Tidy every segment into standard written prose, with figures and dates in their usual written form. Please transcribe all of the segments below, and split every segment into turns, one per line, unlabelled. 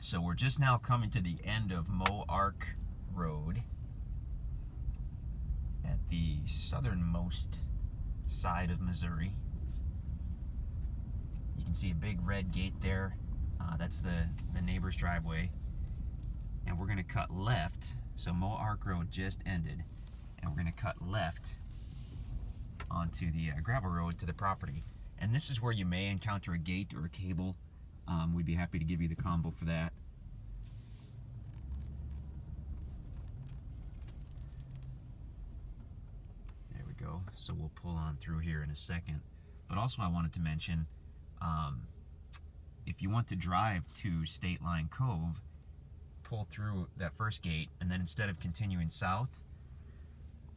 So we're just now coming to the end of Moark Road at the southernmost side of Missouri. You can see a big red gate there. That's the neighbor's driveway. And we're going to cut left. So Moark Road just ended. And we're going to cut left onto the gravel road to the property. And this is where you may encounter a gate or a cable. We'd be happy to give you the combo for that. There we go. So we'll pull on through here in a second. But also I wanted to mention, if you want to drive to State Line Cove, pull through that first gate, and then instead of continuing south,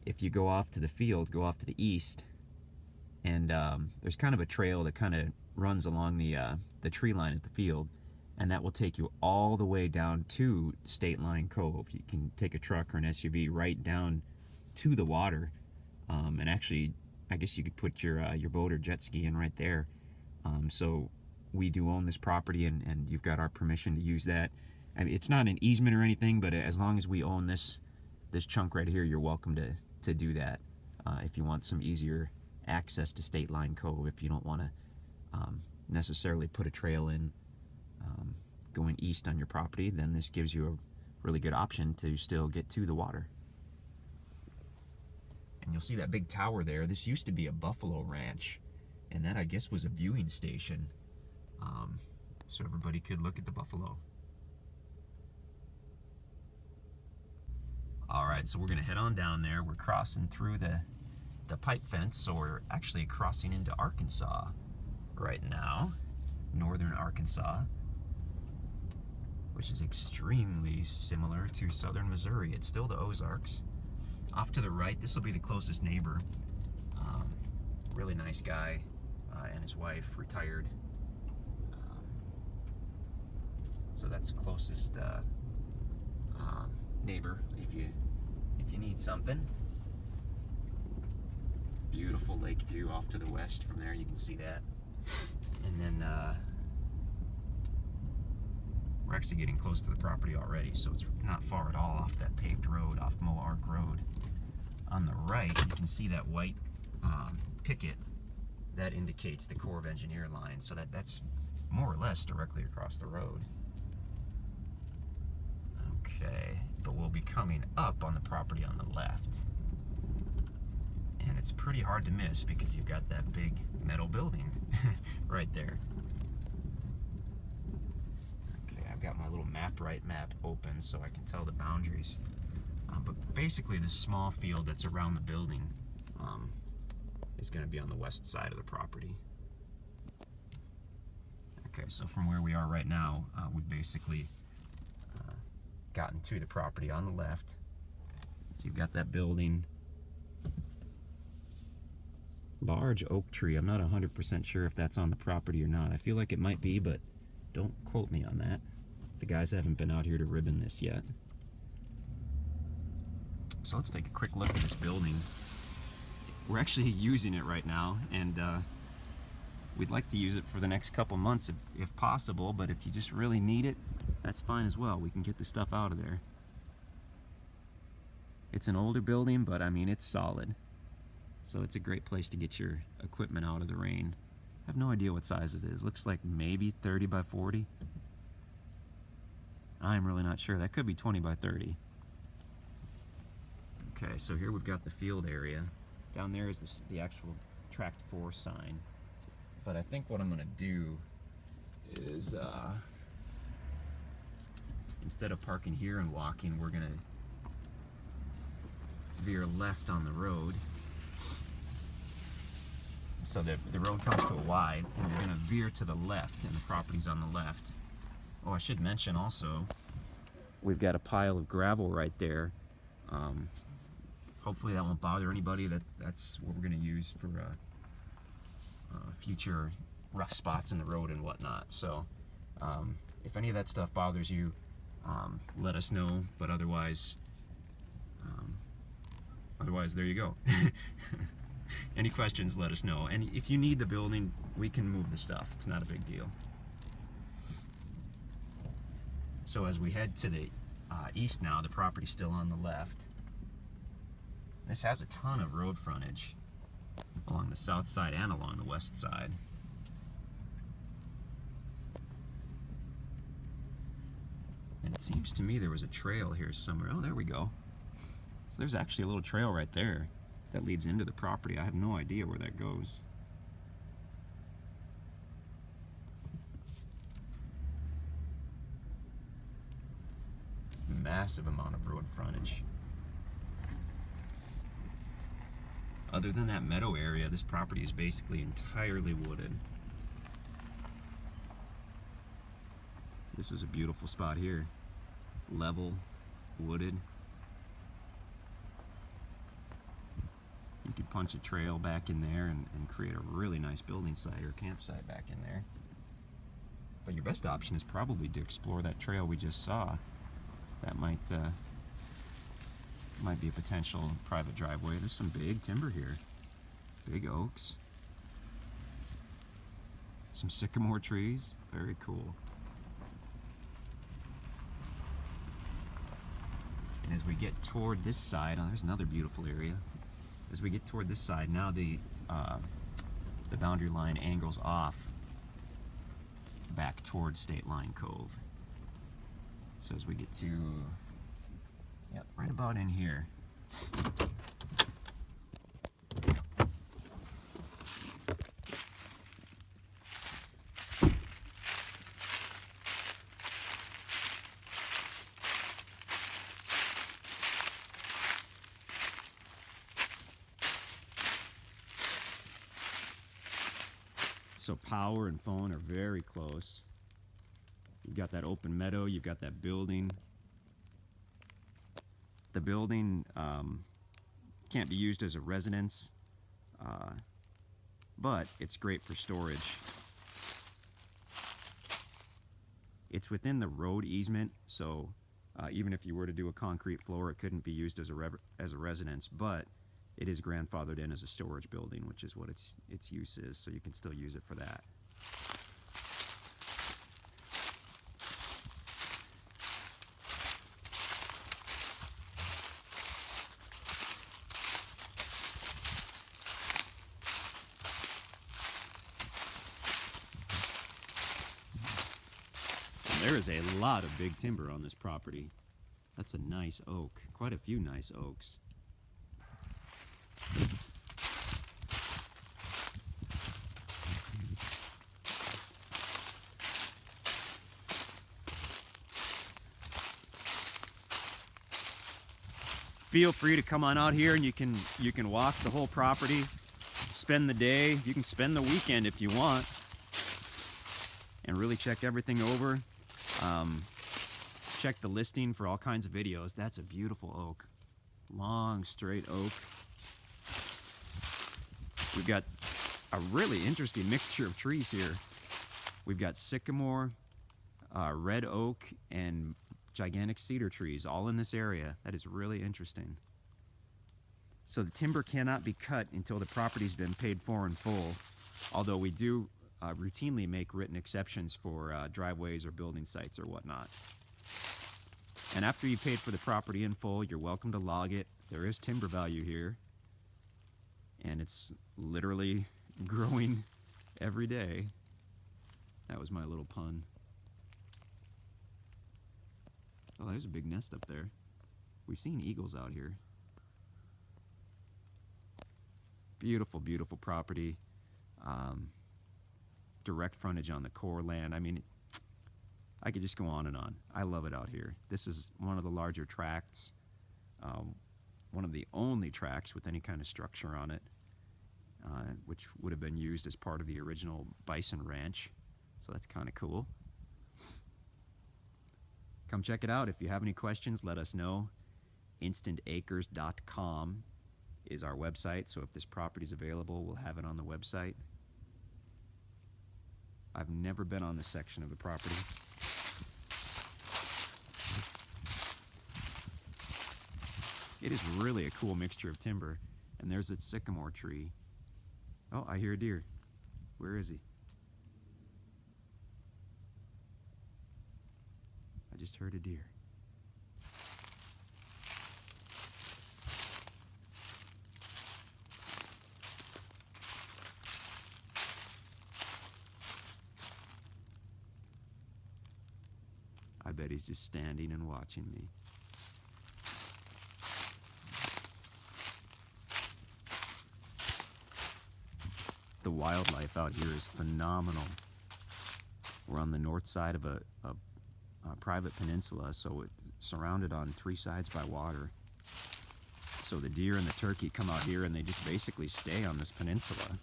if you go off to the field, go off to the east, and there's kind of a trail that kind of runs along the tree line at the field, and that will take you all the way down to State Line Cove. You can take a truck or an SUV right down to the water, and actually, I guess you could put your boat or jet ski in right there. So we do own this property, and you've got our permission to use that. I mean, it's not an easement or anything, but as long as we own this chunk right here, you're welcome to do that. If you want some easier access to State Line Cove, if you don't want to necessarily put a trail in going east on your property, then this gives you a really good option to still get to the water. And you'll see that big tower there. This used to be a buffalo ranch, and that, I guess, was a viewing station, so everybody could look at the buffalo. Alright, so we're going to head on down there. We're crossing through the pipe fence, so we're actually crossing into Arkansas right now, northern Arkansas, which is extremely similar to southern Missouri. It's still the Ozarks. Off to the right, this will be the closest neighbor. Really nice guy, and his wife, retired. So that's the closest neighbor if you need something. Beautiful lake view off to the west. From there you can see that. And then we're actually getting close to the property already, so it's not far at all off that paved road, off Moark Road. On the right, you can see that white picket. That indicates the Corps of Engineer line, so that's more or less directly across the road. Okay, but we'll be coming up on the property on the left. And it's pretty hard to miss because you've got that big metal building right there. Okay, I've got my little map open so I can tell the boundaries. But basically this small field that's around the building is going to be on the west side of the property. Okay, so from where we are right now, we've basically gotten to the property on the left. So you've got that building. Large oak tree. I'm not 100% sure if that's on the property or not. I feel like it might be, but don't quote me on that. The guys haven't been out here to ribbon this yet. So let's take a quick look at this building. We're actually using it right now, and we'd like to use it for the next couple months if possible, but if you just really need it, that's fine as well. We can get the stuff out of there. It's an older building, but I mean, it's solid. So it's a great place to get your equipment out of the rain. I have no idea what size it is. Looks like maybe 30 by 40. I'm really not sure. That could be 20 by 30. Okay, so here we've got the field area. Down there is the actual Tract 4 sign. But I think what I'm going to do is, instead of parking here and walking, we're going to veer left on the road. So the road comes to a wide, and we're going to veer to the left, and the property's on the left. Oh, I should mention also, we've got a pile of gravel right there. Hopefully that won't bother anybody. That's what we're going to use for future rough spots in the road and whatnot. So if any of that stuff bothers you, let us know. But otherwise, there you go. Any questions, let us know. And if you need the building, we can move the stuff. It's not a big deal. So as we head to the east now, the property's still on the left. This has a ton of road frontage along the south side and along the west side. And it seems to me there was a trail here somewhere. Oh, there we go. So there's actually a little trail right there that leads into the property. I have no idea where that goes. Massive amount of road frontage. Other than that meadow area, this property is basically entirely wooded. This is a beautiful spot here. Level, wooded. You could punch a trail back in there and create a really nice building site or campsite back in there. But your best option is probably to explore that trail we just saw. That might be a potential private driveway. There's some big timber here. Big oaks. Some sycamore trees. Very cool. And as we get toward this side, oh, there's another beautiful area. As we get toward this side, now the boundary line angles off back towards State Line Cove. So as we get to, yep, right about in here. So power and phone are very close. You've got that open meadow, you've got that building. The building can't be used as a residence, but it's great for storage. It's within the road easement, so even if you were to do a concrete floor, it couldn't be used as a residence, but it is grandfathered in as a storage building, which is what its use is, so you can still use it for that. There is a lot of big timber on this property. That's a nice oak. Quite a few nice oaks. Feel free to come on out here and you can walk the whole property, spend the day. You can spend the weekend if you want and really check everything over. Check the listing for all kinds of videos. That's a beautiful oak. Long, straight oak. We've got a really interesting mixture of trees here. We've got sycamore, red oak, and gigantic cedar trees all in this area. That is really interesting. So the timber cannot be cut until the property's been paid for in full, although we do routinely make written exceptions for driveways or building sites or whatnot. And after you paid for the property in full, you're welcome to log it. There is timber value here, and it's literally growing every day. That was my little pun. Oh, there's a big nest up there. We've seen eagles out here. Beautiful, beautiful property. Direct frontage on the core land. I mean, I could just go on and on. I love it out here. This is one of the larger tracts, one of the only tracts with any kind of structure on it, which would have been used as part of the original bison ranch. So that's kind of cool. Come check it out. If you have any questions, let us know. InstantAcres.com is our website, so if this property is available, we'll have it on the website. I've never been on this section of the property. It is really a cool mixture of timber. And there's that sycamore tree. Oh, I hear a deer. Where is he? I just heard a deer. I bet he's just standing and watching me. The wildlife out here is phenomenal. We're on the north side of a private peninsula, so it's surrounded on 3 sides by water. So the deer and the turkey come out here and they just basically stay on this peninsula.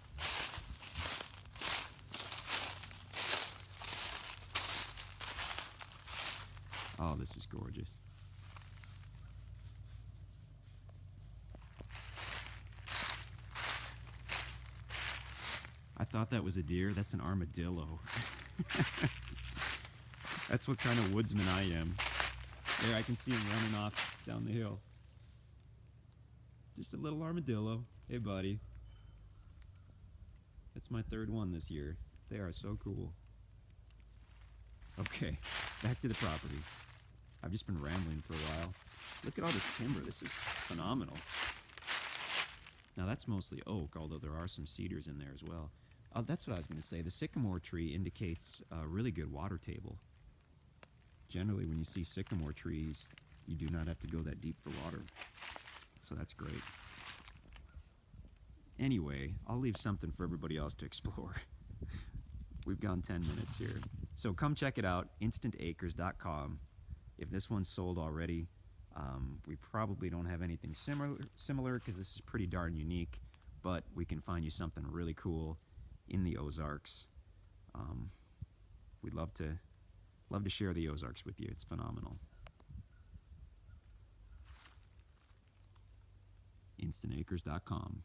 Oh, this is gorgeous. I thought that was a deer. That's an armadillo. That's what kind of woodsman I am. There, I can see him running off down the hill. Just a little armadillo. Hey, buddy. That's my 3rd one this year. They are so cool. Okay, back to the property. I've just been rambling for a while. Look at all this timber. This is phenomenal. Now that's mostly oak, although there are some cedars in there as well. That's what I was going to say. The sycamore tree indicates a really good water table. Generally, when you see sycamore trees, you do not have to go that deep for water. So that's great. Anyway, I'll leave something for everybody else to explore. We've gone 10 minutes here. So come check it out, InstantAcres.com. If this one's sold already, we probably don't have anything similar because this is pretty darn unique, but we can find you something really cool in the Ozarks. We'd love to share the Ozarks with you. It's phenomenal. InstantAcres.com.